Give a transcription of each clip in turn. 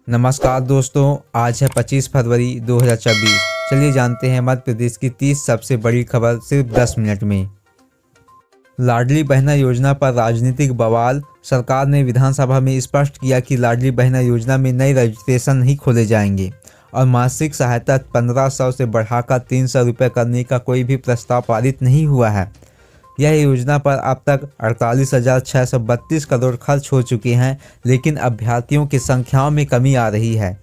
नमस्कार दोस्तों, आज है 25 फरवरी 2024। चलिए जानते हैं मध्य प्रदेश की 30 सबसे बड़ी खबर सिर्फ 10 मिनट में। लाडली बहना योजना पर राजनीतिक बवाल। सरकार ने विधानसभा में स्पष्ट किया कि लाडली बहना योजना में नए रजिस्ट्रेशन नहीं खोले जाएंगे और मासिक सहायता 1500 से बढ़ाकर 300 रुपये करने का कोई भी प्रस्ताव पारित नहीं हुआ है। यह योजना पर अब तक 48,632 करोड़ खर्च हो चुके हैं, लेकिन अभ्यर्थियों की संख्याओं में कमी आ रही है।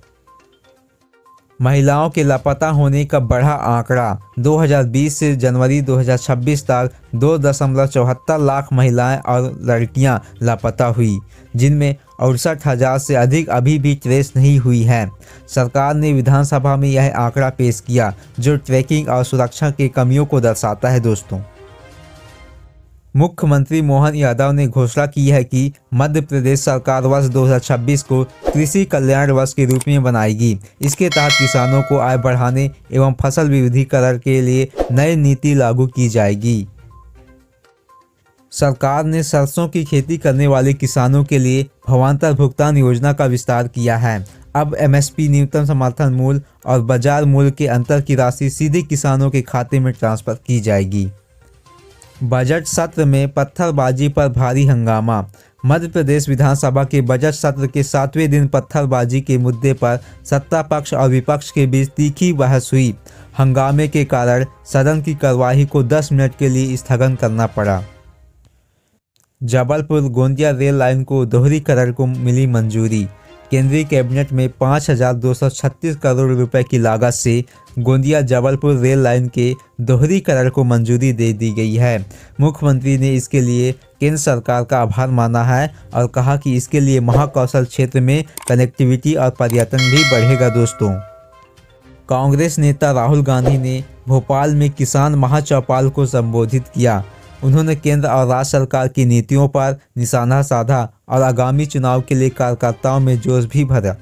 महिलाओं के लापता होने का बढ़ा आंकड़ा। 2020 से जनवरी 2026 तक 2.74 लाख महिलाएं और लड़कियां लापता हुई, जिनमें 68,000 से अधिक अभी भी ट्रेस नहीं हुई हैं। सरकार ने विधानसभा में यह आंकड़ा पेश किया, जो ट्रैकिंग और सुरक्षा की कमियों को दर्शाता है। दोस्तों, मुख्यमंत्री मोहन यादव ने घोषणा की है कि मध्य प्रदेश सरकार वर्ष 2026 को कृषि कल्याण वर्ष के रूप में बनाएगी। इसके तहत किसानों को आय बढ़ाने एवं फसल विविधीकरण के लिए नई नीति लागू की जाएगी। सरकार ने सरसों की खेती करने वाले किसानों के लिए भावांतर भुगतान योजना का विस्तार किया है। अब MSP न्यूनतम समर्थन मूल्य और बाजार मूल्य के अंतर की राशि सीधे किसानों के खाते में ट्रांसफर की जाएगी। बजट सत्र में पत्थरबाजी पर भारी हंगामा। मध्य प्रदेश विधानसभा के बजट सत्र के 7वें दिन पत्थरबाजी के मुद्दे पर सत्ता पक्ष और विपक्ष के बीच तीखी बहस हुई। हंगामे के कारण सदन की कार्यवाही को 10 मिनट के लिए स्थगन करना पड़ा। जबलपुर गोंदिया रेल लाइन को दोहरीकरण को मिली मंजूरी। केंद्रीय कैबिनेट में 5,236 करोड़ रुपए की लागत से गोंदिया जबलपुर रेल लाइन के दोहरीकरण को मंजूरी दे दी गई है। मुख्यमंत्री ने इसके लिए केंद्र सरकार का आभार माना है और कहा कि इसके लिए महाकौशल क्षेत्र में कनेक्टिविटी और पर्यटन भी बढ़ेगा। दोस्तों, कांग्रेस नेता राहुल गांधी ने भोपाल में किसान महाचौपाल को संबोधित किया। उन्होंने केंद्र और राज्य सरकार की नीतियों पर निशाना साधा और आगामी चुनाव के लिए कार्यकर्ताओं में जोश भी भरा।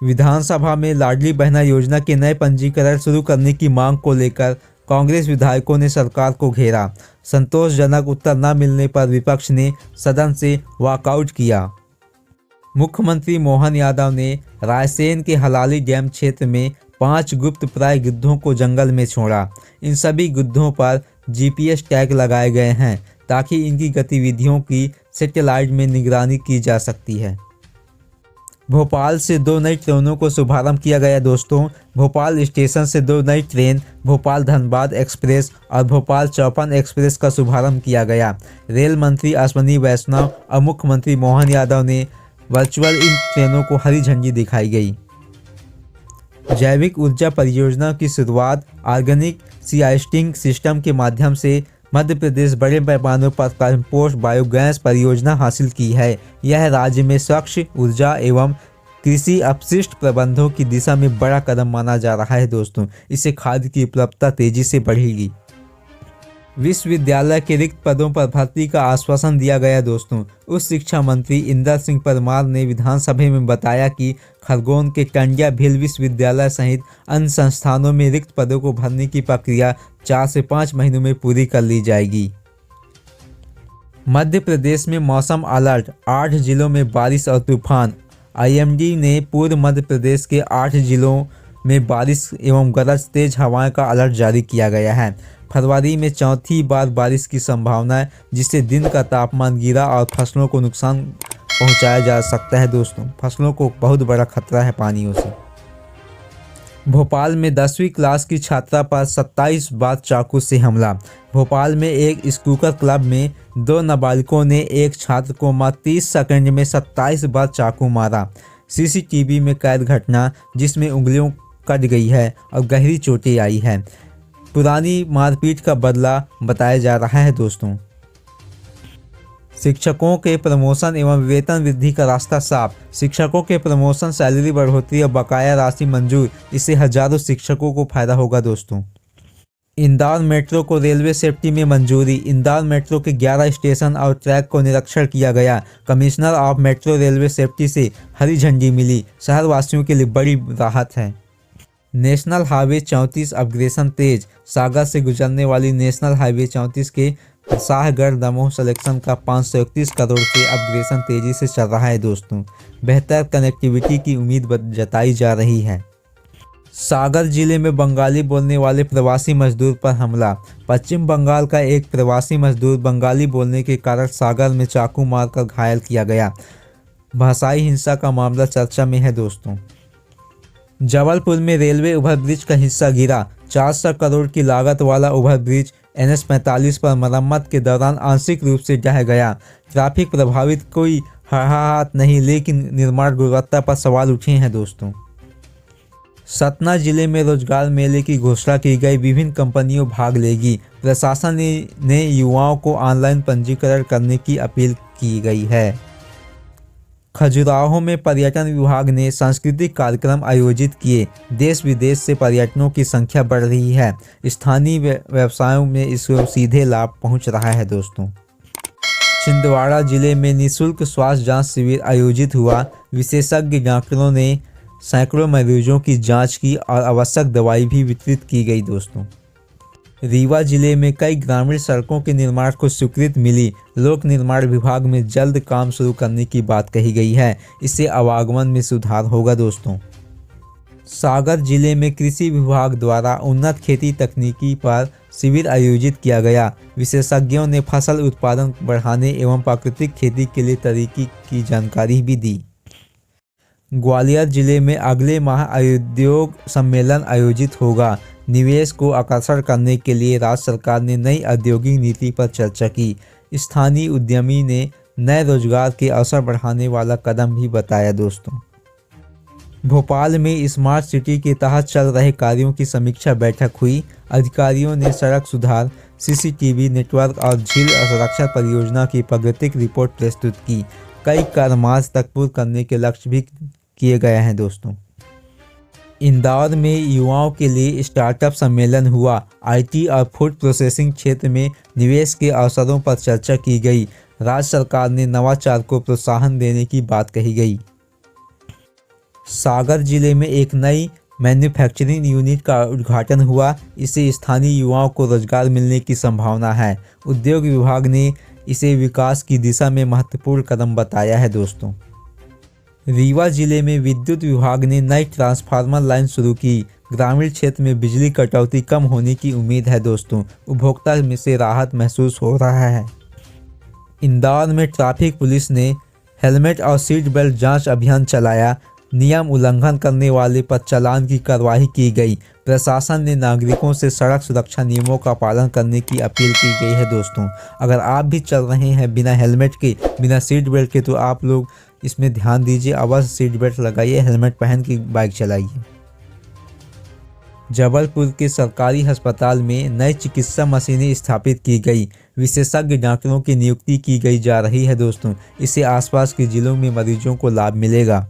विधानसभा में लाडली बहना योजना के नए पंजीकरण शुरू करने की मांग को लेकर कांग्रेस विधायकों ने सरकार को घेरा। संतोषजनक उत्तर न मिलने पर विपक्ष ने सदन से वॉकआउट किया। मुख्यमंत्री मोहन यादव ने रायसेन के हलाली डैम क्षेत्र में 5 गुप्त प्राय गिद्धों को जंगल में छोड़ा। इन सभी गिद्धों पर GPS टैग लगाए गए हैं ताकि इनकी गतिविधियों की सैटेलाइट में निगरानी की जा सकती है। भोपाल से 2 नई ट्रेनों को शुभारंभ किया गया। दोस्तों, भोपाल स्टेशन से 2 नई ट्रेन भोपाल धनबाद एक्सप्रेस और भोपाल चौपन एक्सप्रेस का शुभारंभ किया गया। रेल मंत्री अश्विनी वैष्णव और मुख्यमंत्री मोहन यादव ने वर्चुअल इन ट्रेनों को हरी झंडी दिखाई गई। जैविक ऊर्जा परियोजना की शुरुआत। ऑर्गेनिक सीआईस्टिंग सिस्टम के माध्यम से मध्य प्रदेश बड़े पैमाने पर कंपोस्ट बायोगैस परियोजना हासिल की है। यह राज्य में स्वच्छ ऊर्जा एवं कृषि अपशिष्ट प्रबंधों की दिशा में बड़ा कदम माना जा रहा है। दोस्तों, इससे खाद्य की उपलब्धता तेजी से बढ़ेगी। विश्वविद्यालय के रिक्त पदों पर भर्ती का आश्वासन दिया गया। दोस्तों, उच्च शिक्षा मंत्री इंदर सिंह परमार ने विधानसभा में बताया कि खरगोन के टंडिया भील विश्वविद्यालय सहित अन्य संस्थानों में रिक्त पदों को भरने की प्रक्रिया 4 से 5 महीनों में पूरी कर ली जाएगी। मध्य प्रदेश में मौसम अलर्ट। 8 जिलों में बारिश और तूफान। IMD ने पूर्व मध्य प्रदेश के 8 जिलों में बारिश एवं गरज तेज हवाएं का अलर्ट जारी किया गया है। फरवरी में चौथी बार बारिश की संभावना है, जिससे दिन का तापमान गिरा और फसलों को नुकसान पहुंचाया जा सकता है। दोस्तों, फसलों को बहुत बड़ा खतरा है पानियों से। भोपाल में 10वीं क्लास की छात्रा पर 27 बार चाकू से हमला। भोपाल में एक स्कूकर क्लब में 2 नाबालिगों ने एक छात्र को मात्र 30 सेकंड में 27 बार चाकू मारा। CCTV में कैद घटना, जिसमें उंगलियों कट गई है और गहरी चोटें आई हैं। पुरानी मारपीट का बदला बताया जा रहा है। दोस्तों, शिक्षकों के प्रमोशन एवं वेतन वृद्धि का रास्ता साफ। शिक्षकों के प्रमोशन, सैलरी बढ़ोतरी और बकाया राशि मंजूर। इससे हजारों शिक्षकों को फायदा होगा। दोस्तों, इंदौर मेट्रो को रेलवे सेफ्टी में मंजूरी। इंदौर मेट्रो के 11 स्टेशन और ट्रैक को निरीक्षण किया गया। Commissioner of metro railway safety से हरी झंडी मिली। शहरवासियों के लिए बड़ी राहत है। नेशनल हाईवे 34 अपग्रेडेशन तेज। सागर से गुजरने वाली नेशनल हाईवे 34 के शाहगढ़ दमोह सिलेक्शन का 531 करोड़ से अपग्रेडेशन तेजी से चल रहा है दोस्तों। बेहतर कनेक्टिविटी की उम्मीद जताई जा रही है। सागर जिले में बंगाली बोलने वाले प्रवासी मजदूर पर हमला। पश्चिम बंगाल का एक प्रवासी मजदूर बंगाली बोलने के कारण सागर में चाकू मारकर घायल किया गया। भाषाई हिंसा का मामला चर्चा में है दोस्तों। जबलपुर में रेलवे ओवरब्रिज का हिस्सा गिरा। 400 करोड़ की लागत वाला ओवरब्रिज NH 45 पर मरम्मत के दौरान आंशिक रूप से ढह गया। ट्रैफिक प्रभावित कोई हड़ाहट नहीं, लेकिन निर्माण गुणवत्ता पर सवाल उठे हैं दोस्तों। सतना जिले में रोजगार मेले की घोषणा की गई। विभिन्न कंपनियों भाग लेगी। प्रशासन ने युवाओं को ऑनलाइन पंजीकरण करने की अपील की गई है। खजुराहो में पर्यटन विभाग ने सांस्कृतिक कार्यक्रम आयोजित किए। देश विदेश से पर्यटकों की संख्या बढ़ रही है। स्थानीय व्यवसायों में इसको सीधे लाभ पहुंच रहा है दोस्तों। छिंदवाड़ा जिले में निःशुल्क स्वास्थ्य जांच शिविर आयोजित हुआ। विशेषज्ञ डॉक्टरों ने सैकड़ों मरीजों की जांच की और आवश्यक दवाई भी वितरित की गई दोस्तों। रीवा जिले में कई ग्रामीण सड़कों के निर्माण को स्वीकृति मिली। लोक निर्माण विभाग में जल्द काम शुरू करने की बात कही गई है। इससे आवागमन में सुधार होगा दोस्तों। सागर जिले में कृषि विभाग द्वारा उन्नत खेती तकनीकी पर शिविर आयोजित किया गया। विशेषज्ञों ने फसल उत्पादन बढ़ाने एवं प्राकृतिक खेती के लिए तरीके की जानकारी भी दी। ग्वालियर जिले में अगले माह उद्योग सम्मेलन आयोजित होगा। निवेश को आकर्षण करने के लिए राज्य सरकार ने नई औद्योगिक नीति पर चर्चा की। स्थानीय उद्यमी ने नए रोजगार के अवसर बढ़ाने वाला कदम भी बताया दोस्तों। भोपाल में स्मार्ट सिटी के तहत चल रहे कार्यों की समीक्षा बैठक हुई। अधिकारियों ने सड़क सुधार, CCTV नेटवर्क और झील संरक्षण परियोजना की प्रगति रिपोर्ट प्रस्तुत की। कई कार्य मार्च तक पूर्ण करने के लक्ष्य भी किए गए हैं दोस्तों। इंदौर में युवाओं के लिए स्टार्टअप सम्मेलन हुआ। IT और फूड प्रोसेसिंग क्षेत्र में निवेश के अवसरों पर चर्चा की गई। राज्य सरकार ने नवाचार को प्रोत्साहन देने की बात कही गई। सागर जिले में एक नई मैन्युफैक्चरिंग यूनिट का उद्घाटन हुआ। इससे स्थानीय युवाओं को रोजगार मिलने की संभावना है। उद्योग विभाग ने इसे विकास की दिशा में महत्वपूर्ण कदम बताया है दोस्तों। रीवा जिले में विद्युत विभाग ने नई ट्रांसफार्मर लाइन शुरू की। ग्रामीण क्षेत्र में बिजली कटौती कम होने की उम्मीद है दोस्तों। उपभोक्ता में से राहत महसूस हो रहा है। इंदौर में ट्रैफिक पुलिस ने हेलमेट और सीट बेल्ट जांच अभियान चलाया। नियम उल्लंघन करने वाले पर चालान की कार्रवाई की गई। प्रशासन ने नागरिकों से सड़क सुरक्षा नियमों का पालन करने की अपील की गई है दोस्तों। अगर आप भी चल रहे हैं बिना हेलमेट के, बिना सीट बेल्ट के, तो आप लोग इसमें ध्यान दीजिए। अवश्य सीट बेल्ट लगाइए, हेलमेट पहन के बाइक चलाइए। जबलपुर के सरकारी अस्पताल में नई चिकित्सा मशीनें स्थापित की गई। विशेषज्ञ डॉक्टरों की नियुक्ति की गई जा रही है दोस्तों। इससे आसपास के जिलों में मरीजों को लाभ मिलेगा।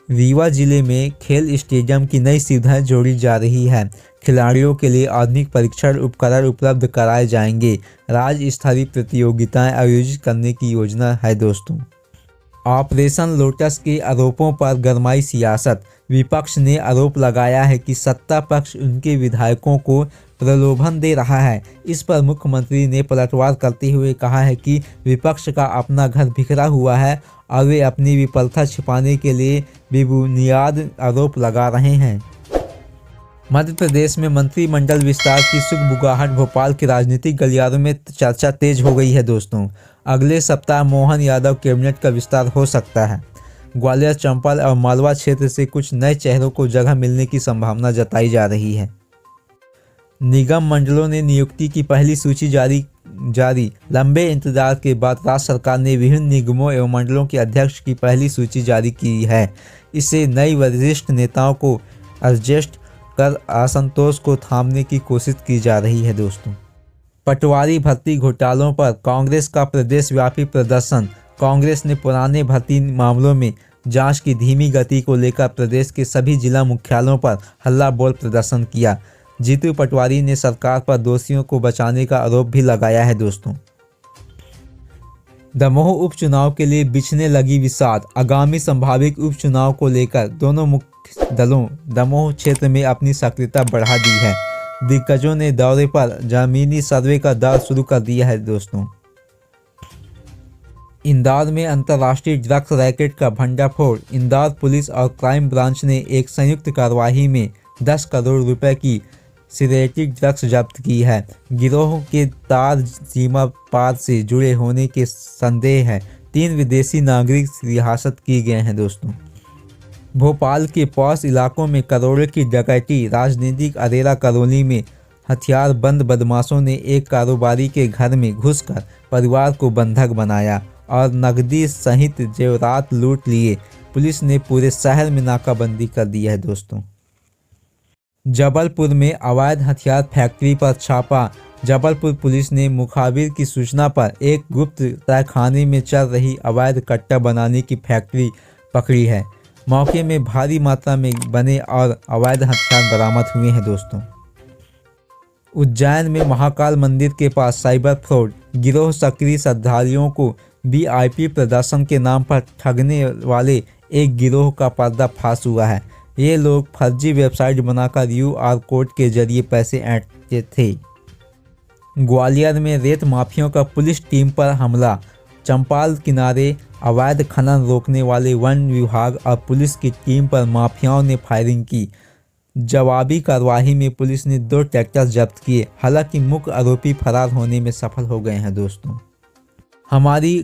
रीवा जिले में खेल स्टेडियम की नई सुविधाएं जोड़ी जा रही है। खिलाड़ियों के लिए आधुनिक परीक्षण उपकरण उपलब्ध कराए जाएंगे। राज्य स्तरीय प्रतियोगिताएं आयोजित करने की योजना है दोस्तों। ऑपरेशन लोटस के आरोपों पर गरमाई सियासत। विपक्ष ने आरोप लगाया है कि सत्ता पक्ष उनके विधायकों को प्रलोभन दे रहा है। इस पर मुख्यमंत्री ने पलटवार करते हुए कहा है कि विपक्ष का अपना घर बिखरा हुआ है और वे अपनी विफलता छिपाने के लिए बेबुनियाद आरोप लगा रहे हैं। मध्य प्रदेश में मंत्रिमंडल विस्तार की सुगबुगाहट। भोपाल के राजनीतिक गलियारों में चर्चा तेज हो गई है दोस्तों। अगले सप्ताह मोहन यादव कैबिनेट का विस्तार हो सकता है। ग्वालियर, चंपाल और मालवा क्षेत्र से कुछ नए चेहरों को जगह मिलने की संभावना जताई जा रही है। निगम मंडलों ने नियुक्ति की पहली सूची जारी। लंबे इंतजार के बाद राज्य सरकार ने विभिन्न निगमों एवं मंडलों के अध्यक्ष की पहली सूची जारी की है। इससे नई वरिष्ठ नेताओं को एडजस्ट कर असंतोष को थामने की कोशिश की जा रही है दोस्तों। पटवारी भर्ती घोटालों पर कांग्रेस का प्रदेशव्यापी प्रदर्शन। कांग्रेस ने पुराने भर्ती मामलों में जांच की धीमी गति को लेकर प्रदेश के सभी जिला मुख्यालयों पर हल्ला बोल प्रदर्शन किया। जीतू पटवारी ने सरकार पर दोषियों को बचाने का आरोप भी लगाया है दोस्तों। दमोह उपचुनाव के लिए बिछने लगी विसात। आगामी संभावित उपचुनाव को लेकर दोनों मुख्य दलों दमोह क्षेत्र में अपनी सक्रियता बढ़ा दी है। दिग्गजों ने दौरे पर जमीनी सर्वे का दौर शुरू कर दिया है दोस्तों। इंदौर में अंतर्राष्ट्रीय ड्रग्स रैकेट का भंडाफोड़। इंदौर पुलिस और क्राइम ब्रांच ने एक संयुक्त कार्रवाई में 10 करोड़ रुपए की सिंथेटिक ड्रग्स जब्त की है। गिरोह के तार सीमा पार से जुड़े होने के संदेह है। 3 विदेशी नागरिक हिरासत किए गए हैं दोस्तों। भोपाल के पॉश इलाकों में करोड़ों की डकैती। राजनीतिक अरेरा करौली में हथियारबंद बदमाशों ने एक कारोबारी के घर में घुसकर परिवार को बंधक बनाया और नकदी सहित जेवरात लूट लिए। पुलिस ने पूरे शहर में नाकाबंदी कर दी है दोस्तों। जबलपुर में अवैध हथियार फैक्ट्री पर छापा। जबलपुर पुलिस ने मुखबिर की सूचना पर एक गुप्त तहखाने में चल रही अवैध कट्टा बनाने की फैक्ट्री पकड़ी है। मौके में भारी मात्रा में बने और अवैध हथियार बरामद हुए हैं दोस्तों। उज्जैन में महाकाल मंदिर के पास साइबर फ्रॉड। गिरोह सक्रिय श्रद्धालुओं को वीआईपी प्रदर्शन के नाम पर ठगने वाले एक गिरोह का पर्दाफाश हुआ है। ये लोग फर्जी वेबसाइट बनाकर QR कोड के जरिए पैसे ऐंठते थे। ग्वालियर में रेत माफियाओं का पुलिस टीम पर हमला। चंपाल किनारे अवैध खनन रोकने वाले वन विभाग और पुलिस की टीम पर माफियाओं ने फायरिंग की। जवाबी कार्रवाई में पुलिस ने 2 ट्रैक्टर जब्त किए। हालांकि मुख्य आरोपी फरार होने में सफल हो गए हैं दोस्तों। हमारी